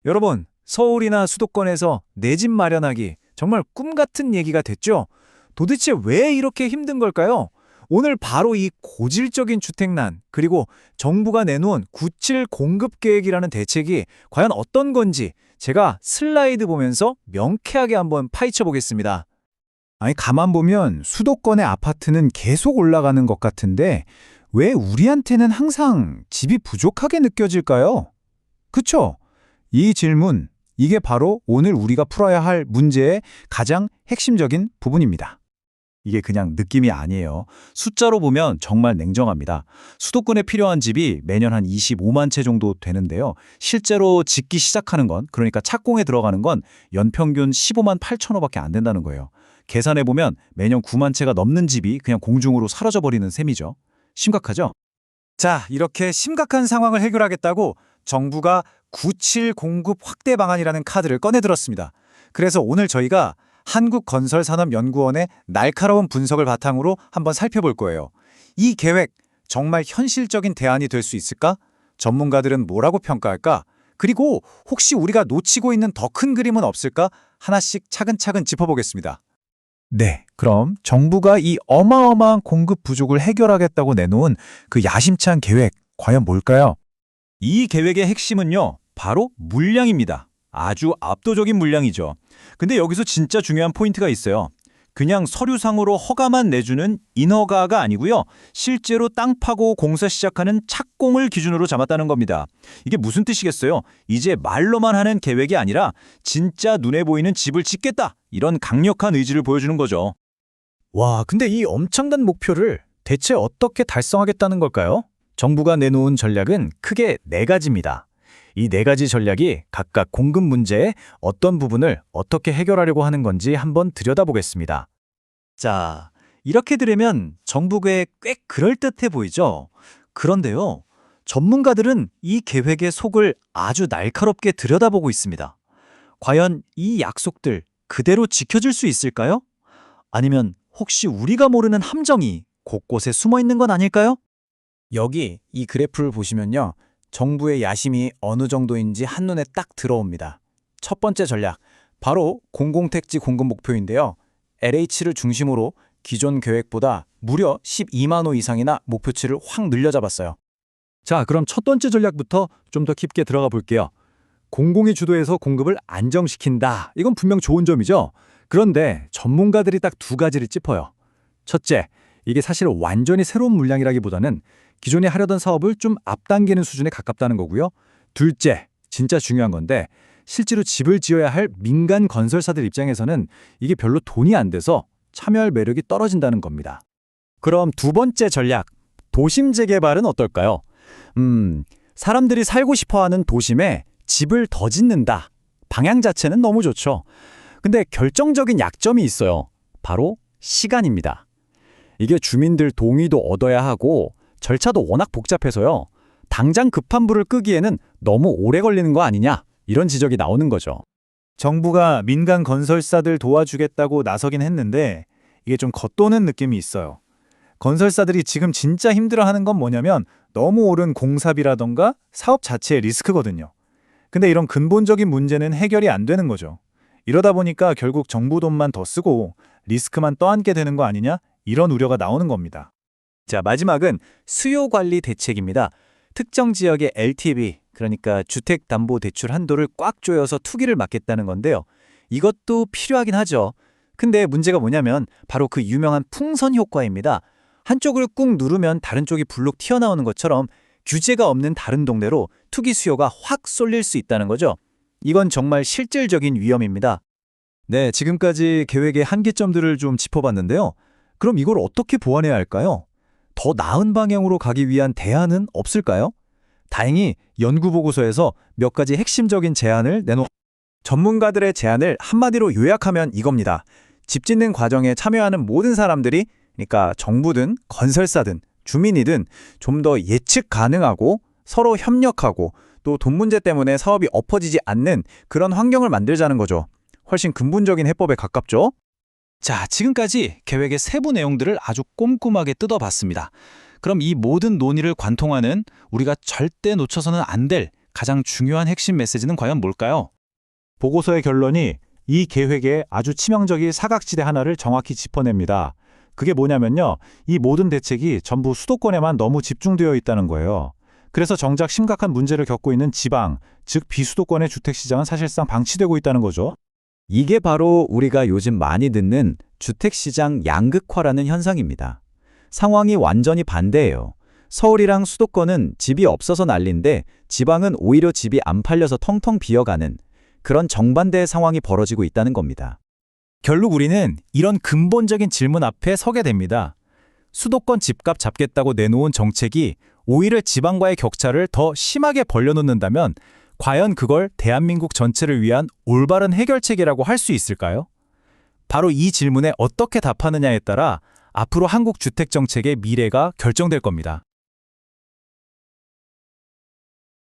여러분, 서울이나 수도권에서 내 집 마련하기 정말 꿈 같은 얘기가 됐죠? 도대체 왜 이렇게 힘든 걸까요? 오늘 바로 이 고질적인 주택난, 그리고 정부가 내놓은 97 공급 계획이라는 대책이 과연 어떤 건지 제가 슬라이드 보면서 명쾌하게 한번 파헤쳐 보겠습니다. 아니, 가만 보면 수도권의 아파트는 계속 올라가는 것 같은데 왜 우리한테는 항상 집이 부족하게 느껴질까요? 그쵸? 이 질문, 이게 바로 오늘 우리가 풀어야 할 문제의 가장 핵심적인 부분입니다. 이게 그냥 느낌이 아니에요. 숫자로 보면 정말 냉정합니다. 수도권에 필요한 집이 매년 한 25만 채 정도 되는데요. 실제로 짓기 시작하는 건, 그러니까 착공에 들어가는 건 연평균 15만 8천 호밖에 안 된다는 거예요. 계산해보면 매년 9만 채가 넘는 집이 그냥 공중으로 사라져버리는 셈이죠. 심각하죠? 자, 이렇게 심각한 상황을 해결하겠다고 정부가 97 공급 확대 방안이라는 카드를 꺼내들었습니다. 그래서 오늘 저희가 한국건설산업연구원의 날카로운 분석을 바탕으로 한번 살펴볼 거예요. 이 계획 정말 현실적인 대안이 될 수 있을까? 전문가들은 뭐라고 평가할까? 그리고 혹시 우리가 놓치고 있는 더 큰 그림은 없을까? 하나씩 차근차근 짚어보겠습니다. 네, 그럼 정부가 이 어마어마한 공급 부족을 해결하겠다고 내놓은 그 야심찬 계획, 과연 뭘까요? 이 계획의 핵심은요, 바로 물량입니다. 아주 압도적인 물량이죠. 근데 여기서 진짜 중요한 포인트가 있어요. 그냥 서류상으로 허가만 내주는 인허가가 아니고요. 실제로 땅 파고 공사 시작하는 착공을 기준으로 잡았다는 겁니다. 이게 무슨 뜻이겠어요? 이제 말로만 하는 계획이 아니라 진짜 눈에 보이는 집을 짓겠다. 이런 강력한 의지를 보여주는 거죠. 와, 근데 이 엄청난 목표를 대체 어떻게 달성하겠다는 걸까요? 정부가 내놓은 전략은 크게 네 가지입니다. 이 네 가지 전략이 각각 공급 문제의 어떤 부분을 어떻게 해결하려고 하는 건지 한번 들여다보겠습니다. 자, 이렇게 들으면 정부 계획 꽤 그럴듯해 보이죠? 그런데요, 전문가들은 이 계획의 속을 아주 날카롭게 들여다보고 있습니다. 과연 이 약속들 그대로 지켜줄 수 있을까요? 아니면 혹시 우리가 모르는 함정이 곳곳에 숨어 있는 건 아닐까요? 여기 이 그래프를 보시면요. 정부의 야심이 어느 정도인지 한눈에 딱 들어옵니다. 첫 번째 전략, 바로 공공택지 공급 목표인데요. LH를 중심으로 기존 계획보다 무려 12만 호 이상이나 목표치를 확 늘려잡았어요. 자, 그럼 첫 번째 전략부터 좀 더 깊게 들어가 볼게요. 공공이 주도해서 공급을 안정시킨다. 이건 분명 좋은 점이죠. 그런데 전문가들이 딱 두 가지를 짚어요. 첫째, 이게 사실 완전히 새로운 물량이라기보다는 기존에 하려던 사업을 좀 앞당기는 수준에 가깝다는 거고요. 둘째, 진짜 중요한 건데 실제로 집을 지어야 할 민간 건설사들 입장에서는 이게 별로 돈이 안 돼서 참여할 매력이 떨어진다는 겁니다. 그럼 두 번째 전략, 도심 재개발은 어떨까요? 사람들이 살고 싶어하는 도심에 집을 더 짓는다. 방향 자체는 너무 좋죠. 근데 결정적인 약점이 있어요. 바로 시간입니다. 이게 주민들 동의도 얻어야 하고 절차도 워낙 복잡해서요. 당장 급한 불을 끄기에는 너무 오래 걸리는 거 아니냐, 이런 지적이 나오는 거죠. 정부가 민간 건설사들 도와주겠다고 나서긴 했는데 이게 좀 겉도는 느낌이 있어요. 건설사들이 지금 진짜 힘들어하는 건 뭐냐면 너무 오른 공사비라던가 사업 자체의 리스크거든요. 근데 이런 근본적인 문제는 해결이 안 되는 거죠. 이러다 보니까 결국 정부 돈만 더 쓰고 리스크만 떠안게 되는 거 아니냐, 이런 우려가 나오는 겁니다. 자, 마지막은 수요관리 대책입니다. 특정 지역의 LTV, 그러니까 주택담보대출 한도를 꽉 조여서 투기를 막겠다는 건데요. 이것도 필요하긴 하죠. 근데 문제가 뭐냐면 바로 그 유명한 풍선 효과입니다. 한쪽을 꾹 누르면 다른 쪽이 불룩 튀어나오는 것처럼 규제가 없는 다른 동네로 투기 수요가 확 쏠릴 수 있다는 거죠. 이건 정말 실질적인 위험입니다. 네, 지금까지 계획의 한계점들을 좀 짚어봤는데요. 그럼 이걸 어떻게 보완해야 할까요? 더 나은 방향으로 가기 위한 대안은 없을까요? 다행히 연구보고서에서 몇 가지 핵심적인 제안을 전문가들의 제안을 한마디로 요약하면 이겁니다. 집 짓는 과정에 참여하는 모든 사람들이, 그러니까 정부든 건설사든 주민이든 좀 더 예측 가능하고 서로 협력하고 또 돈 문제 때문에 사업이 엎어지지 않는 그런 환경을 만들자는 거죠. 훨씬 근본적인 해법에 가깝죠? 자, 지금까지 계획의 세부 내용들을 아주 꼼꼼하게 뜯어봤습니다. 그럼 이 모든 논의를 관통하는 우리가 절대 놓쳐서는 안 될 가장 중요한 핵심 메시지는 과연 뭘까요? 보고서의 결론이 이 계획의 아주 치명적인 사각지대 하나를 정확히 짚어냅니다. 그게 뭐냐면요. 이 모든 대책이 전부 수도권에만 너무 집중되어 있다는 거예요. 그래서 정작 심각한 문제를 겪고 있는 지방, 즉 비수도권의 주택시장은 사실상 방치되고 있다는 거죠. 이게 바로 우리가 요즘 많이 듣는 주택시장 양극화라는 현상입니다. 상황이 완전히 반대예요. 서울이랑 수도권은 집이 없어서 난린데 지방은 오히려 집이 안 팔려서 텅텅 비어가는 그런 정반대의 상황이 벌어지고 있다는 겁니다. 결국 우리는 이런 근본적인 질문 앞에 서게 됩니다. 수도권 집값 잡겠다고 내놓은 정책이 오히려 지방과의 격차를 더 심하게 벌려놓는다면 과연 그걸 대한민국 전체를 위한 올바른 해결책이라고 할 수 있을까요? 바로 이 질문에 어떻게 답하느냐에 따라 앞으로 한국 주택정책의 미래가 결정될 겁니다.